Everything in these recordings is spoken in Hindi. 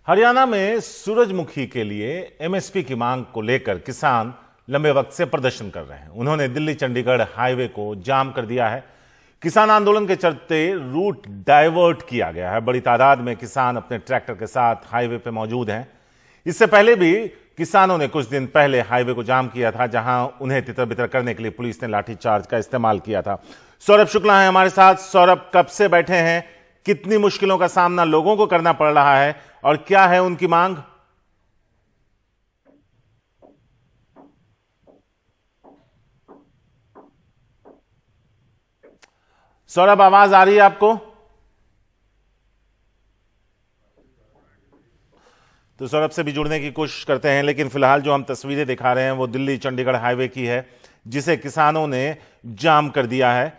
हरियाणा में सूरजमुखी के लिए एमएसपी की मांग को लेकर किसान लंबे वक्त से प्रदर्शन कर रहे हैं। उन्होंने दिल्ली चंडीगढ़ हाईवे को जाम कर दिया है। किसान आंदोलन के चलते रूट डाइवर्ट किया गया है। बड़ी तादाद में किसान अपने ट्रैक्टर के साथ हाईवे पे मौजूद हैं। इससे पहले भी किसानों ने कुछ दिन पहले हाईवे को जाम किया था, जहां उन्हें तितर बितर करने के लिए पुलिस ने लाठीचार्ज का इस्तेमाल किया था। सौरभ शुक्ला है हमारे साथ। सौरभ, कब से बैठे हैं? कितनी मुश्किलों का सामना लोगों को करना पड़ रहा है और क्या है उनकी मांग? सौरभ, आवाज आ रही है आपको? तो सौरभ से भी जुड़ने की कोशिश करते हैं, लेकिन फिलहाल जो हम तस्वीरें दिखा रहे हैं वो दिल्ली चंडीगढ़ हाईवे की है, जिसे किसानों ने जाम कर दिया है।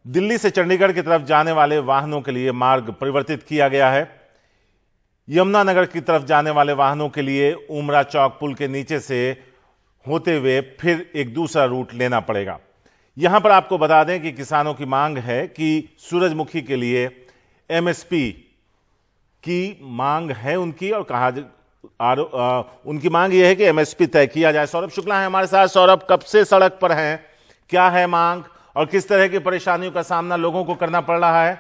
दिल्ली से चंडीगढ़ की तरफ जाने वाले वाहनों के लिए मार्ग परिवर्तित किया गया है। यमुनानगर की तरफ जाने वाले वाहनों के लिए उमरा चौक पुल के नीचे से होते हुए फिर एक दूसरा रूट लेना पड़ेगा। यहां पर आपको बता दें कि किसानों की मांग है कि सूरजमुखी के लिए एमएसपी की मांग है उनकी, और उनकी मांग यह है कि एमएसपी तय किया जाए। सौरभ शुक्ला है हमारे साथ। सौरभ, कब से सड़क पर हैं? क्या है मांग और किस तरह की परेशानियों का सामना लोगों को करना पड़ रहा है?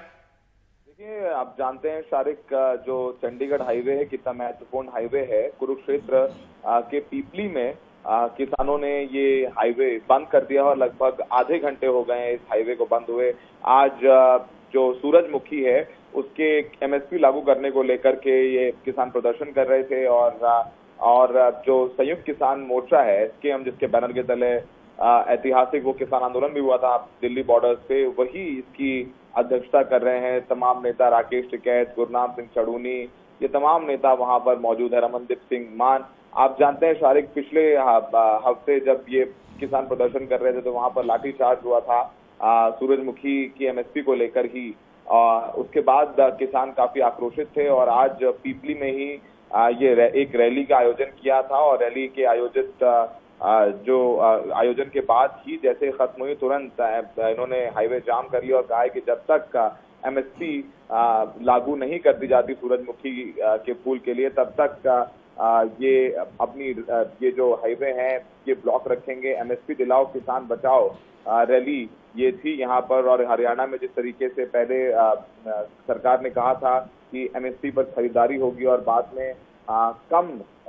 देखिए, आप जानते हैं शारिक, जो चंडीगढ़ हाईवे है कितना महत्वपूर्ण हाईवे है। कुरुक्षेत्र के पीपली में किसानों ने ये हाईवे बंद कर दिया और लगभग आधे घंटे हो गए इस हाईवे को बंद हुए। आज जो सूरजमुखी है उसके एमएसपी लागू करने को लेकर के ये किसान प्रदर्शन कर रहे थे, और जो संयुक्त किसान मोर्चा है एसकेएम, जिसके बैनर के तले ऐतिहासिक वो किसान आंदोलन भी हुआ था दिल्ली बॉर्डर्स पे, वही इसकी अध्यक्षता कर रहे हैं। तमाम नेता, राकेश टिकैत, गुरनाम सिंह चढ़ूनी, ये तमाम नेता वहां पर मौजूद है, रमनदीप सिंह मान। आप जानते हैं शारिक, पिछले हफ्ते जब ये किसान प्रदर्शन कर रहे थे तो वहां पर लाठीचार्ज हुआ था सूरजमुखी की एमएसपी को लेकर ही। उसके बाद किसान काफी आक्रोशित थे और आज पीपली में ही ये एक रैली का आयोजन किया था, और रैली के आयोजन के बाद ही जैसे खत्म हुई तुरंत इन्होंने हाईवे जाम कर लिया और कहा है कि जब तक एमएसपी लागू नहीं कर दी जाती सूरजमुखी के पुल के लिए, तब तक ये अपनी ये जो हाईवे है ये ब्लॉक रखेंगे। एमएसपी दिलाओ, किसान बचाओ रैली ये थी यहाँ पर। और हरियाणा में जिस तरीके से पहले सरकार ने कहा था कि एमएसपी पर खरीदारी होगी और बाद में कम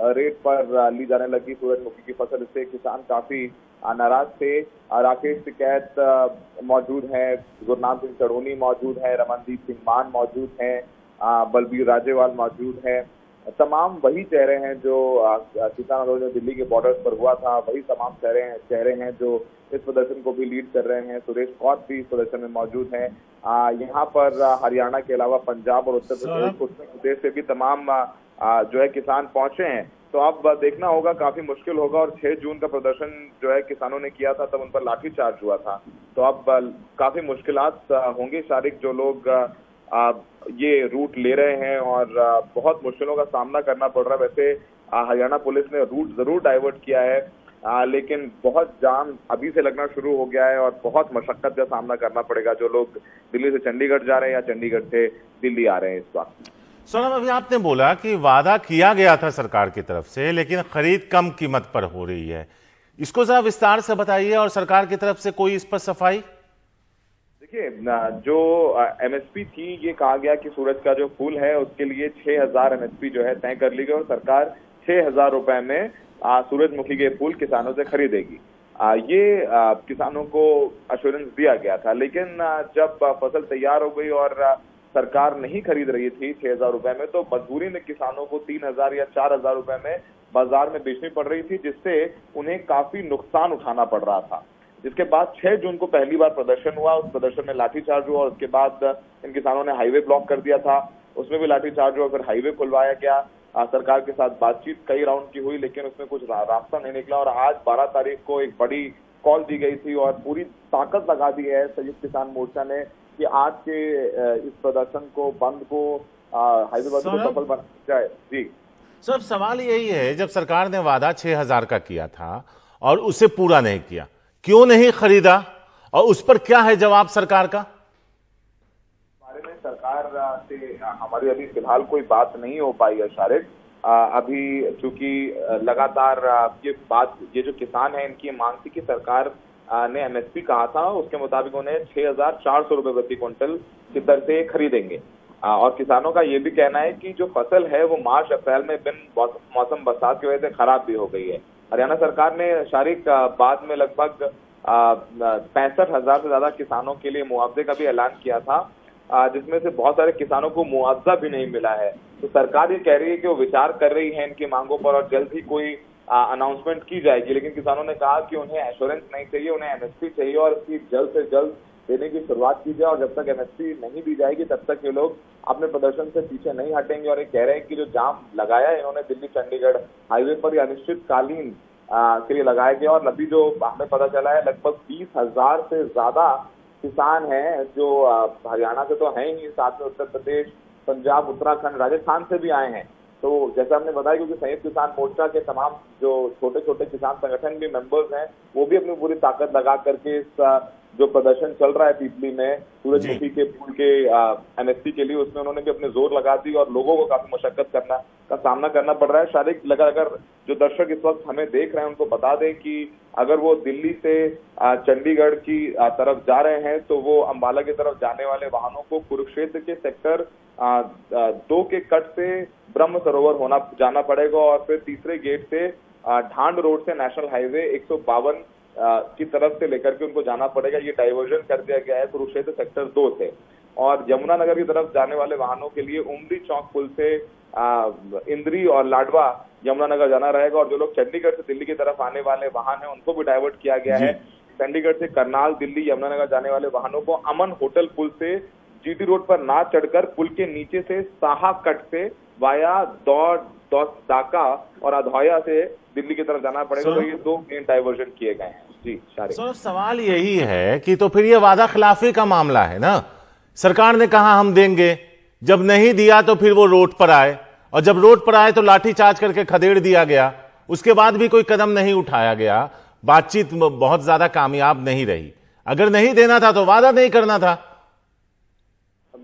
रेट पर ली जाने लगी सूरजमुखी की फसल, इससे किसान काफी नाराज थे। राकेश टिकैत मौजूद है, गुरनाम सिंह चढ़ूनी मौजूद है, रमनदीप सिंह मान मौजूद है, बलबीर राजेवाल मौजूद है। तमाम वही चेहरे हैं जो किसान आंदोलन दिल्ली के बॉर्डर्स पर हुआ था, वही तमाम चेहरे हैं जो इस प्रदर्शन को भी लीड कर रहे हैं। सुरेश कौर भी इस प्रदर्शन में मौजूद हैं। यहाँ पर हरियाणा के अलावा पंजाब और उत्तर प्रदेश से भी तमाम जो है किसान पहुंचे हैं। तो अब देखना होगा, काफी मुश्किल होगा। और 6 जून का प्रदर्शन जो है किसानों ने किया था, तब उन पर लाठीचार्ज हुआ था। तो अब काफी मुश्किलात होंगी शारिक, जो लोग ये रूट ले रहे हैं और बहुत मुश्किलों का सामना करना पड़ रहा है। वैसे हरियाणा पुलिस ने रूट जरूर डाइवर्ट किया है, लेकिन बहुत जाम अभी से लगना शुरू हो गया है और बहुत मशक्कत का सामना करना पड़ेगा जो लोग दिल्ली से चंडीगढ़ जा रहे हैं या चंडीगढ़ से दिल्ली आ रहे हैं इस वक्त। सोनम, अभी आपने बोला कि वादा किया गया था सरकार की तरफ से, लेकिन खरीद कम कीमत पर हो रही है। इसको जरा विस्तार से बताइए, और सरकार की तरफ से कोई इस पर सफाई? देखिए, जो एमएसपी थी, ये कहा गया कि सूरज का जो पुल है उसके लिए 6000 एमएसपी जो है तय कर ली गई और सरकार 6000 रुपए में सूरजमुखी के पुल किसानों से खरीदेगी। ये किसानों को अश्योरेंस दिया गया था, लेकिन जब फसल तैयार हो गई और सरकार नहीं खरीद रही थी 6000 रुपए में, तो मजबूरी में किसानों को 3000 या 4000 रुपए में बाजार में बेचनी पड़ रही थी, जिससे उन्हें काफी नुकसान उठाना पड़ रहा था। जिसके बाद 6 जून को पहली बार प्रदर्शन हुआ, उस प्रदर्शन में लाठीचार्ज हुआ और उसके बाद इन किसानों ने हाईवे ब्लॉक कर दिया था, उसमें भी लाठीचार्ज हुआ। फिर हाईवे खुलवाया गया, सरकार के साथ बातचीत कई राउंड की हुई, लेकिन उसमें कुछ रास्ता नहीं निकला। और आज 12 तारीख को एक बड़ी कॉल दी गई थी और पूरी ताकत लगा दी है संयुक्त किसान मोर्चा ने कि आज के इस प्रदर्शन को, बंद को, हाईवे बंद को सफल बनाया जाए। जी सर, सवाल यही है, जब सरकार ने वादा 6000 का किया था और उसे पूरा नहीं किया, क्यों नहीं खरीदा, और उस पर क्या है जवाब सरकार का? सरकार से हमारी अभी फिलहाल कोई बात नहीं हो पाई है शारिक। अभी चूंकि लगातार ये जो किसान है इनकी मांग थी कि सरकार ने एमएसपी कहा था, उसके मुताबिक उन्हें 6,400 रुपए प्रति क्विंटल की दर से खरीदेंगे। और किसानों का ये भी कहना है कि जो फसल है वो मार्च अप्रैल में बिन मौसम बरसात की वजह से खराब भी हो गई है। हरियाणा सरकार ने शारिक बाद में लगभग 65,000 से ज्यादा किसानों के लिए मुआवजे का भी ऐलान किया था, जिसमें से बहुत सारे किसानों को मुआवजा भी नहीं मिला है। तो सरकार ये कह रही है कि वो विचार कर रही है इनकी मांगों पर और जल्द ही कोई अनाउंसमेंट की जाएगी। लेकिन किसानों ने कहा कि उन्हें एश्योरेंस नहीं चाहिए, उन्हें एमएसपी चाहिए और इसकी जल्द से जल्द देने की शुरुआत की जाए। और जब तक एमएसपी नहीं दी जाएगी तब तक ये लोग अपने प्रदर्शन से पीछे नहीं हटेंगे। और ये कह रहे हैं कि जो जाम लगाया है इन्होंने दिल्ली चंडीगढ़ हाईवे पर, ये अनिश्चितकालीन के लिए लगाया गया। और अभी जो हमें पता चला है लगभग 20,000 से ज्यादा किसान हैं जो हरियाणा से तो हैं ही, साथ में उत्तर प्रदेश, पंजाब, उत्तराखंड, राजस्थान से भी आए हैं। तो जैसा हमने बताया, क्योंकि संयुक्त किसान मोर्चा के तमाम जो छोटे छोटे किसान संगठन भी मेंबर्स हैं वो भी अपनी पूरी ताकत लगा करके इस जो प्रदर्शन चल रहा है पीपली में सूरजमुखी के फूल के एमएसपी के लिए, उसमें उन्होंने भी अपने जोर लगा दी और लोगों को काफी मशक्कत का सामना करना पड़ रहा है। शायद अगर जो दर्शक इस वक्त हमें देख रहे हैं उनको बता दें कि अगर वो दिल्ली से चंडीगढ़ की तरफ जा रहे हैं तो वो अंबाला की तरफ जाने वाले वाहनों को कुरुक्षेत्र के सेक्टर 2 के कट से ब्रह्म सरोवर जाना पड़ेगा और फिर तीसरे गेट से ढांड रोड से नेशनल हाईवे 152 की तरफ से लेकर के उनको जाना पड़ेगा। ये डाइवर्जन कर दिया गया है कुरुक्षेत्र सेक्टर 2 से। और यमुनानगर की तरफ जाने वाले वाहनों के लिए उमरी चौक पुल से इंद्री और लाडवा यमुनानगर जाना रहेगा। और जो लोग चंडीगढ़ से दिल्ली की तरफ आने वाले वाहन हैं उनको भी डाइवर्ट किया गया है। चंडीगढ़ से करनाल, दिल्ली, यमुनानगर जाने वाले वाहनों को अमन होटल पुल से जीटी रोड पर ना चढ़कर पुल के नीचे से साहा कट से वाया दाका और अधौया से दिल्ली की तरफ जाना पड़ेगा। तो ये 2 मेन डाइवर्जन किए गए हैं। जी शारिक, सवाल यही है कि तो फिर ये वादा खिलाफी का मामला है ना। सरकार ने कहा हम देंगे, जब नहीं दिया तो फिर वो रोड पर आए, और जब रोड पर आए तो लाठीचार्ज करके खदेड़ दिया गया। उसके बाद भी कोई कदम नहीं उठाया गया, बातचीत बहुत ज्यादा कामयाब नहीं रही। अगर नहीं देना था तो वादा नहीं करना था।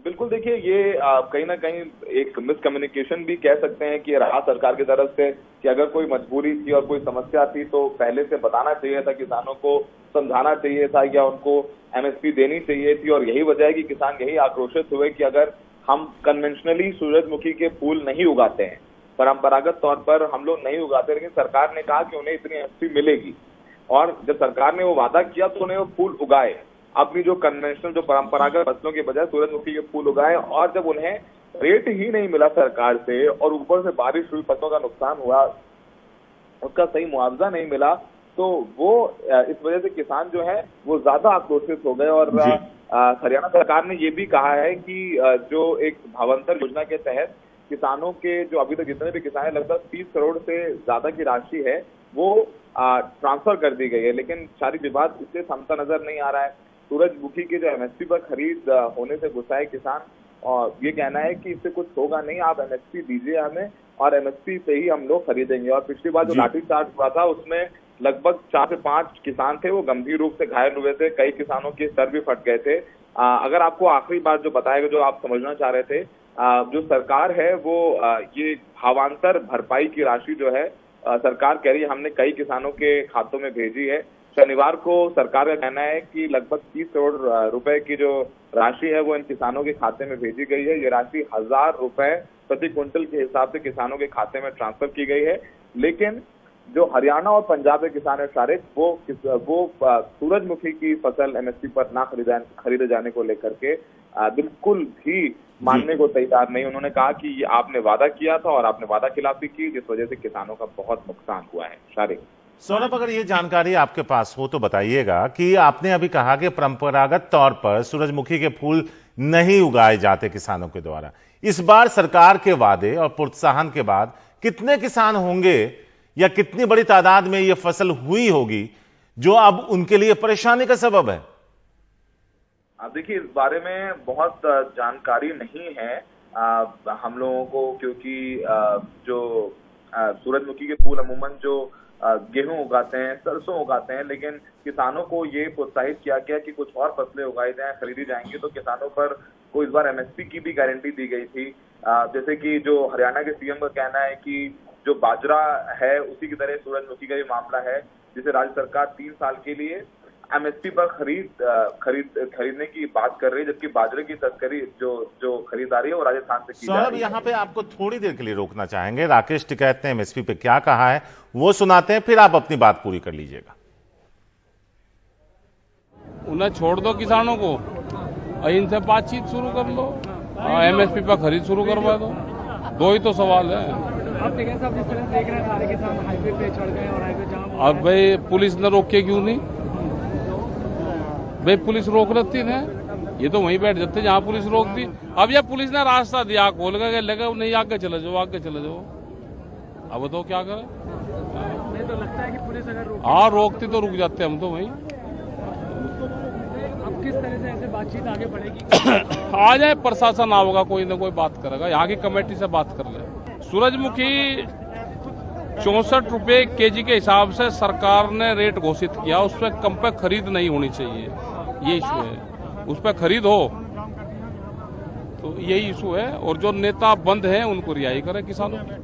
बिल्कुल, देखिए ये कहीं ना कहीं एक मिसकम्युनिकेशन भी कह सकते हैं कि रहा सरकार की तरफ से कि अगर कोई मजबूरी थी और कोई समस्या थी तो पहले से बताना चाहिए था, किसानों को समझाना चाहिए था या उनको एमएसपी देनी चाहिए थी। और यही वजह है कि किसान यही आक्रोशित हुए कि अगर हम कन्वेंशनली सूरजमुखी के फूल नहीं उगाते हैं, परंपरागत तौर पर हम लोग नहीं उगाते, लेकिन सरकार ने कहा कि उन्हें इतनी एमएसपी मिलेगी और जब सरकार ने वो वादा किया तो उन्हें वो फूल उगाए। अपनी जो कन्वेंशनल जो परंपरागत फसलों के बजाय सूरजमुखी के फूल उगाए और जब उन्हें रेट ही नहीं मिला सरकार से और ऊपर से बारिश हुई, फसलों का नुकसान हुआ, उसका सही मुआवजा नहीं मिला, तो वो इस वजह से किसान जो है वो ज्यादा आक्रोशित हो गए। और हरियाणा सरकार ने ये भी कहा है कि जो एक भावांतर योजना के तहत किसानों के जो अभी तक जितने भी किसान हैं लगभग 30 करोड़ से ज्यादा की राशि है वो ट्रांसफर कर दी गई है। लेकिन सारी विवाद इससे थमता नजर नहीं आ रहा है। सूरजमुखी के जो एमएसपी पर खरीद होने से गुस्सा है किसान और ये कहना है कि इससे कुछ होगा नहीं, आप एमएसपी दीजिए हमें और एमएसपी से ही हम लोग खरीदेंगे। और पिछली बार जो लाठीचार्ज हुआ था उसमें लगभग 4 से 5 किसान थे वो गंभीर रूप से घायल हुए थे, कई किसानों के सर भी फट गए थे। अगर आपको आखिरी बात जो बताएगा जो आप समझना चाह रहे थे, जो सरकार है वो ये भावांतर भरपाई की राशि जो है सरकार कह रही है हमने कई किसानों के खातों में भेजी है। शनिवार को सरकार का कहना है कि लगभग 30 करोड़ रुपए की जो राशि है वो इन किसानों के खाते में भेजी गई है। ये राशि 1,000 रुपए प्रति क्विंटल के हिसाब से किसानों के खाते में ट्रांसफर की गई है। लेकिन जो हरियाणा और पंजाब के किसान है शारिक, वो सूरजमुखी की फसल एमएसपी पर ना खरीदे जाने को लेकर के बिल्कुल भी मानने को तैयार नहीं। उन्होंने कहा कि ये आपने वादा किया था और आपने वादा खिलाफी की, जिस वजह से किसानों का बहुत नुकसान हुआ है। शारिक, सौरभ, अगर ये जानकारी आपके पास हो तो बताइएगा कि आपने अभी कहा कि परंपरागत तौर पर सूरजमुखी के फूल नहीं उगाए जाते किसानों के द्वारा। इस बार सरकार के वादे और प्रोत्साहन के बाद कितने किसान होंगे या कितनी बड़ी तादाद में यह फसल हुई होगी जो अब उनके लिए परेशानी का सबब है? देखिए, इस बारे में बहुत जानकारी नहीं है हम लोगों को, क्योंकि जो सूरजमुखी के फूल अमूमन जो गेहूं उगाते हैं, सरसों उगाते हैं, लेकिन किसानों को ये प्रोत्साहित किया गया कि कुछ और फसलें उगाई जाएं, खरीदी जाएंगी तो किसानों पर को इस बार एमएसपी की भी गारंटी दी गई थी। जैसे कि जो हरियाणा के सीएम का कहना है कि जो बाजरा है उसी की तरह सूरजमुखी का भी मामला है, जिसे राज्य सरकार 3 साल के लिए एमएसपी पर खरीदने की बात कर रही है, जबकि बाजरे की तस्करी जो खरीदारी है वो राजस्थान से की जा रही है। यहाँ पे आपको थोड़ी देर के लिए रोकना चाहेंगे। राकेश टिकैत ने एमएसपी पे क्या कहा है वो सुनाते हैं, फिर आप अपनी बात पूरी कर लीजिएगा। उन्हें छोड़ दो किसानों को, इनसे बातचीत शुरू कर लो, एमएसपी पर खरीद शुरू करवा दो ही तो सवाल है। आप टिकैत साहब जिस तरह देख रहे हैं सारे किसान हाईवे पे चढ़ गए और हाईवे जाम। अब भाई पुलिस ने रोक के क्यों नहीं? भाई पुलिस रोक लेती है, ये तो वहीं बैठ जाते जहां पुलिस रोक दी। अब ये पुलिस ने रास्ता दिया खोल के, लगे नहीं आगे चले जाओ, आगे चले जाओ। अब तो क्या करें? नहीं तो लगता है कि पुलिस अगर रोकती तो रुक जाते हम तो वहीं। अब किस तरह से ऐसे बातचीत आगे बढ़ेगी? आ जाए प्रशासन आओगा, कोई ना कोई बात करेगा, यहाँ की कमेटी से बात कर ले। सूरजमुखी 64 रुपए केजी के हिसाब से सरकार ने रेट घोषित किया, उस पर कम पे खरीद नहीं होनी चाहिए, ये इशू है। उस पर खरीद हो तो यही इशू है, और जो नेता बंद हैं उनको रिहाई करे किसानों की।